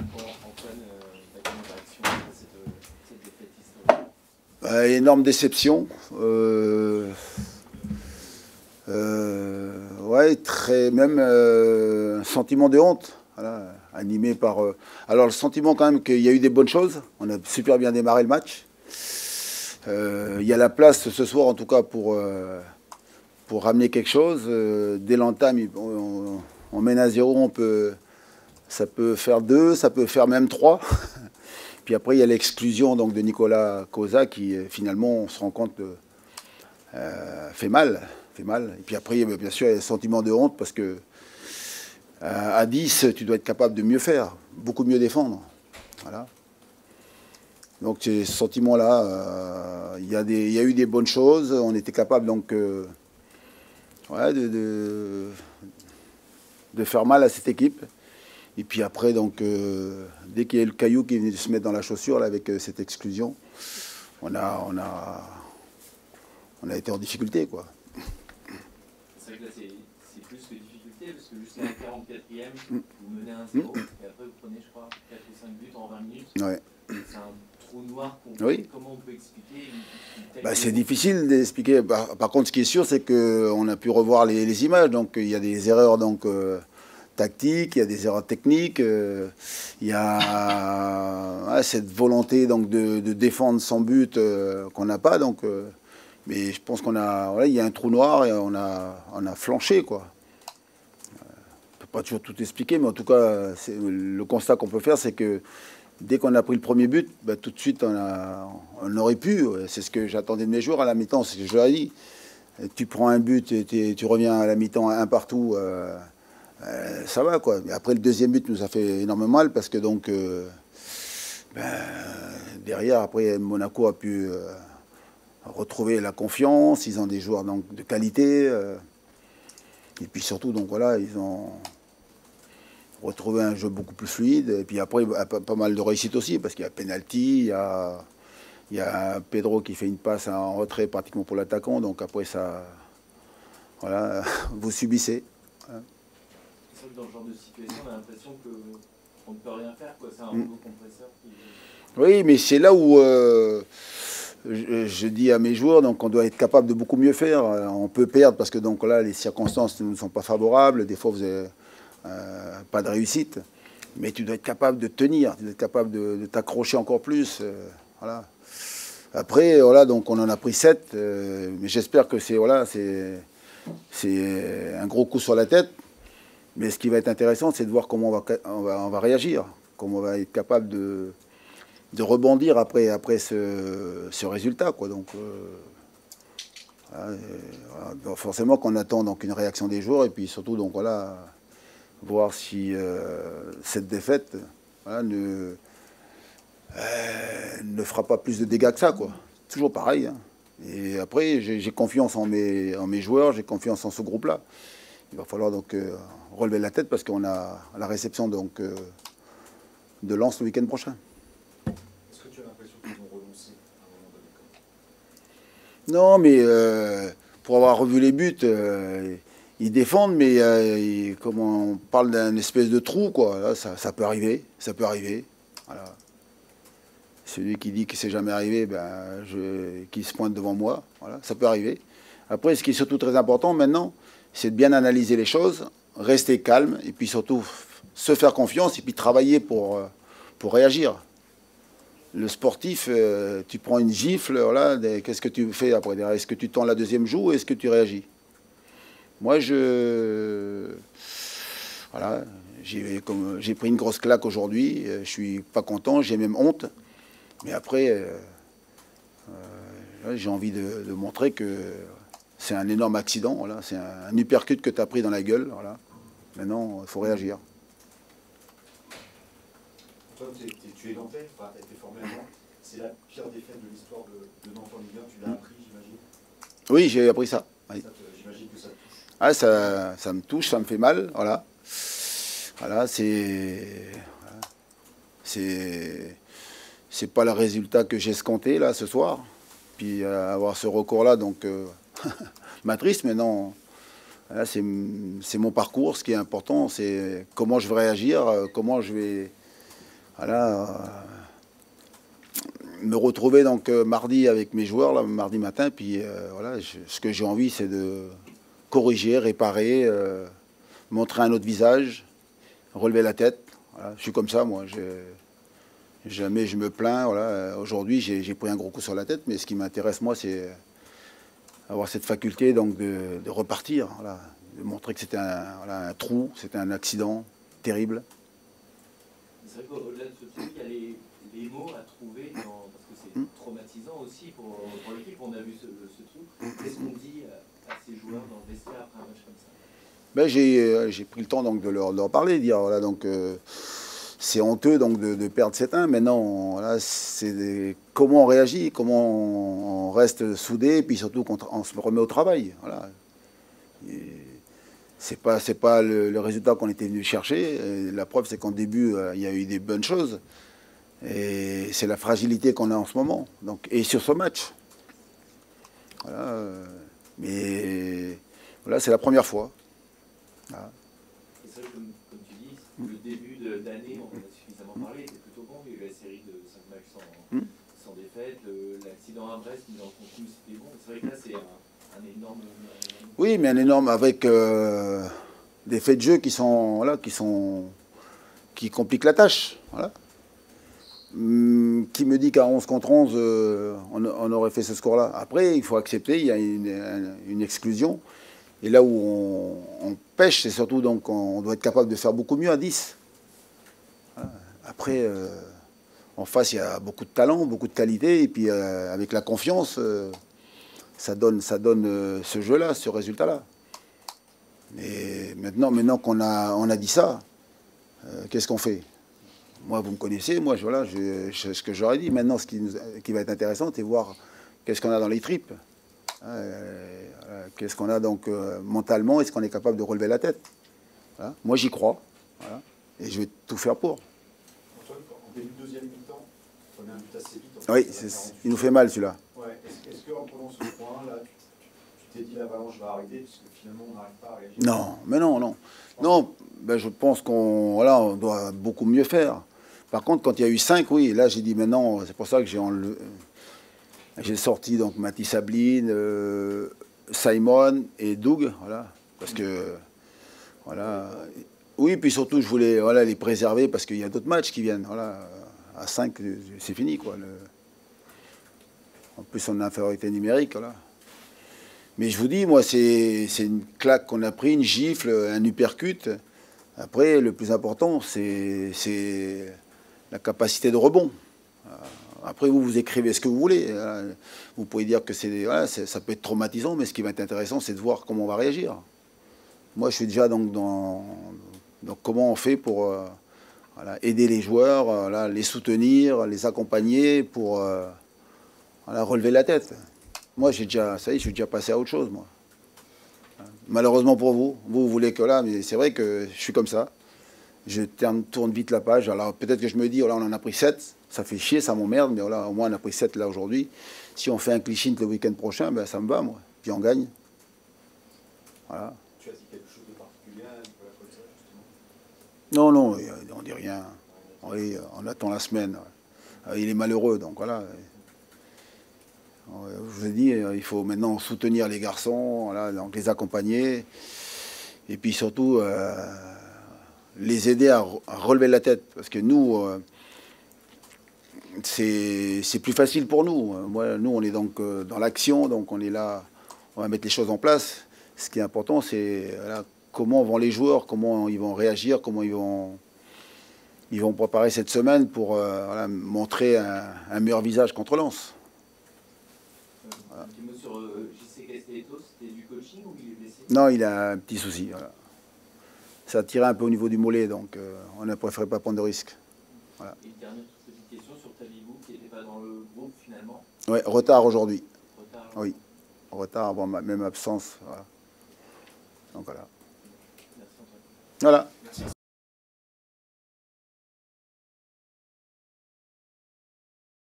Antoine, ta réaction à cette défaite historique? Énorme déception. Ouais, très, même un sentiment de honte, voilà, animé par. Alors le sentiment quand même qu'il y a eu des bonnes choses. On a super bien démarré le match. Il y a la place ce soir en tout cas pour ramener quelque chose. Dès l'entame, on mène à 0, ça peut faire 2, ça peut faire même 3. Puis après, il y a l'exclusion donc de Nicolas Cosa qui finalement, on se rend compte, fait mal. Et puis après, bien sûr, il y a le sentiment de honte parce que à 10, tu dois être capable de mieux faire, beaucoup mieux défendre. Voilà. Donc ce sentiment-là, il y a eu des bonnes choses. On était capable donc ouais, de faire mal à cette équipe. Et puis après, donc, dès qu'il y a le caillou qui est venu se mettre dans la chaussure là, avec cette exclusion, on a été en difficulté, quoi. C'est vrai que là, c'est plus que difficulté, parce que jusqu'à la 44e, vous menez 1-0, et après vous prenez, je crois, 4 ou 5 buts en 20 minutes. Ouais. C'est un trou noir pour vous. Oui. Comment on peut expliquer une Bah, c'est difficile d'expliquer. Par contre, ce qui est sûr, c'est qu'on a pu revoir les images. Donc, il y a des erreurs donc, tactiques, il y a des erreurs techniques. Il y a cette volonté donc, de défendre sans but qu'on n'a pas. Donc, mais je pense voilà, il y a un trou noir et on a flanché, quoi. On ne peut pas toujours tout expliquer, mais en tout cas, le constat qu'on peut faire, c'est que dès qu'on a pris le premier but, bah, tout de suite, on aurait pu. C'est ce que j'attendais de mes joueurs à la mi-temps, c'est ce que je leur ai dit. Tu prends un but et tu reviens à la mi-temps un partout, ça va, quoi. Mais après, le deuxième but nous a fait énormément mal parce que donc, derrière, après, Monaco a pu retrouver la confiance. Ils ont des joueurs donc, de qualité. Et puis surtout, donc voilà, ils ont retrouver un jeu beaucoup plus fluide. Et puis après, pas mal de réussite aussi, parce qu'il y a penalty, il y a Pedro qui fait une passe en retrait pratiquement pour l'attaquant. Donc après, ça, voilà, vous subissez. Voilà. C'est vrai que dans ce genre de situation, on a l'impression qu'on ne peut rien faire, quoi. C'est un rouleau compresseur qui... Oui, mais c'est là où je dis à mes joueurs, donc on doit être capable de beaucoup mieux faire. On peut perdre parce que donc là, les circonstances ne sont pas favorables. Des fois, vous avez pas de réussite, mais tu dois être capable de tenir, tu dois être capable de t'accrocher encore plus. Voilà. Après, voilà, donc on en a pris 7, mais j'espère que c'est un gros coup sur la tête. Mais ce qui va être intéressant, c'est de voir comment on va réagir, comment on va être capable de rebondir après ce résultat, quoi. Donc, voilà, donc forcément qu'on attend donc une réaction des joueurs et puis surtout donc voilà, voir si cette défaite voilà, ne fera pas plus de dégâts que ça, quoi. Toujours pareil. Hein. Et après, j'ai confiance en mes joueurs, j'ai confiance en ce groupe-là. Il va falloir donc relever la tête parce qu'on a la réception donc, de Lens le week-end prochain. Est-ce que tu as l'impression qu'ils ont renoncé à un moment donné? Non, mais pour avoir revu les buts, ils défendent, mais comme on parle d'un espèce de trou, quoi. Là, ça peut arriver, ça peut arriver. Voilà. Celui qui dit que c'est jamais arrivé, qui se pointe devant moi, voilà, ça peut arriver. Après, ce qui est surtout très important maintenant, c'est de bien analyser les choses, rester calme, et puis surtout se faire confiance, et puis travailler pour réagir. Le sportif, tu prends une gifle, voilà, qu'est-ce que tu fais après? Est-ce que tu tends la deuxième joue ou est-ce que tu réagis? Moi, voilà, j'ai pris une grosse claque aujourd'hui, je suis pas content, j'ai même honte. Mais après, j'ai envie de montrer que c'est un énorme accident, voilà, c'est un uppercut que tu as pris dans la gueule. Voilà. Maintenant, il faut réagir. Antoine, tu es nantais, enfin, tu as été formé à Nantes. C'est la pire défaite de l'histoire de Nantes en Ligue 1. Tu l'as appris, j'imagine? Oui, j'ai appris ça. Oui. J'imagine que ça te touche. Ah, ça me touche, ça me fait mal. Voilà. Voilà, c'est pas le résultat que j'ai escompté là ce soir. Puis avoir ce recours-là, donc m'attriste, mais non. Là, c'est mon parcours. Ce qui est important, c'est comment je vais réagir, comment je vais Voilà, me retrouver donc mardi avec mes joueurs, là, mardi matin, puis voilà, ce que j'ai envie, c'est de corriger, réparer, montrer un autre visage, relever la tête. Voilà, je suis comme ça, moi. Jamais je me plains. Voilà. Aujourd'hui, j'ai pris un gros coup sur la tête, mais ce qui m'intéresse, moi, c'est avoir cette faculté donc, de repartir, voilà, de montrer que c'était un trou, c'était un accident terrible. C'est vrai qu'au-delà de ce truc, il y a les mots à trouver, parce que c'est traumatisant aussi pour l'équipe. On a vu ce truc. Qu'est-ce qu'on dit à ces joueurs dans le vestiaire après un match comme ça? Ben, j'ai pris le temps donc, de leur parler, de dire voilà, donc, c'est honteux donc, de perdre 7-1. Maintenant, voilà, c'est comment on réagit, comment on reste soudé, et puis surtout on se remet au travail. Voilà. C'est pas le résultat qu'on était venu chercher. Et la preuve, c'est qu'en début, il y a eu des bonnes choses. Et c'est la fragilité qu'on a en ce moment. Donc, et sur ce match. Voilà. Mais voilà, c'est la première fois. Voilà. Et ça, comme tu dis, le début d'année, on en a suffisamment parlé, était plutôt bon. Il y a eu la série de 5 matchs sans défaite. L'accident à Brest, mais en continu, c'était bon. C'est vrai que là, c'est un énorme... Oui, mais un énorme avec des faits de jeu qui compliquent la tâche. Voilà. Qui me dit qu'à 11 contre 11, on aurait fait ce score-là. Après, il faut accepter, il y a une exclusion. Et là où on pêche, c'est surtout donc on doit être capable de faire beaucoup mieux à 10. Voilà. Après, en face, il y a beaucoup de talent, beaucoup de qualité. Et puis, avec la confiance, ça donne ce jeu-là, ce résultat-là. Mais maintenant qu'on a dit ça, qu'est-ce qu'on fait? Moi, vous me connaissez, moi, voilà, ce que j'aurais dit. Maintenant, ce qui va être intéressant, c'est voir qu'est-ce qu'on a dans les tripes. Qu'est-ce qu'on a donc mentalement, est-ce qu'on est capable de relever la tête? Voilà. Moi, j'y crois. Voilà. Et je vais tout faire pour. Antoine, en début de deuxième mi-temps, on a un but assez vite. Oui, il nous fait mal, celui-là. Ouais. Est-ce qu'en prenant ce point-là, tu t'es dit l'avalanche va arriver, puisque finalement, on n'arrive pas à réagir? Non, mais non. Non, ben, je pense on doit beaucoup mieux faire. Par contre, quand il y a eu 5, oui, là, j'ai dit, maintenant, c'est pour ça que j'ai sorti donc Mathis Sabline, Simon et Doug, voilà, parce que, voilà, oui, puis surtout, je voulais les préserver, parce qu'il y a d'autres matchs qui viennent, voilà, à 5, c'est fini, quoi. En plus, on a infériorité numérique, voilà. Mais je vous dis, moi, c'est une claque qu'on a pris, une gifle, un uppercut. Après, le plus important, c'est la capacité de rebond. Après, vous écrivez ce que vous voulez. Vous pouvez dire que ça peut être traumatisant, mais ce qui va être intéressant, c'est de voir comment on va réagir. Moi, je suis déjà donc dans comment on fait pour aider les joueurs, les soutenir, les accompagner pour relever la tête. Moi, je suis déjà passé à autre chose, moi. Malheureusement pour vous, vous voulez que là, mais c'est vrai que je suis comme ça. Je tourne vite la page. Alors peut-être que je me dis, on en a pris 7, ça fait chier, ça m'emmerde, mais voilà, au moins on a pris 7 là aujourd'hui. Si on fait un clean le week-end prochain, ben, ça me va, moi. Puis on gagne. Voilà. Tu as dit quelque chose de particulier à Nicolas Colza, justement? Non, on dit rien. Oui, on attend la semaine. Il est malheureux, donc voilà. Je vous ai dit, il faut maintenant soutenir les garçons, voilà, donc les accompagner, et puis surtout les aider à relever la tête, parce que nous, c'est plus facile pour nous. Nous, on est donc dans l'action, donc on est là, on va mettre les choses en place. Ce qui est important, c'est comment vont les joueurs, comment ils vont réagir, comment ils vont préparer cette semaine pour montrer un meilleur visage contre Lens. Un petit mot sur JC Castelletto, c'était du coaching ou il est blessé? Non, il a un petit souci. Voilà. Ça a tiré un peu au niveau du mollet, donc on a préféré pas prendre de risques. Voilà. Et une dernière petite question sur Tabibou, qui n'était pas dans le groupe finalement. Oui, retard aujourd'hui. Retard. Oui, retard avant même absence. Voilà. Donc voilà. Merci Antoine. Voilà.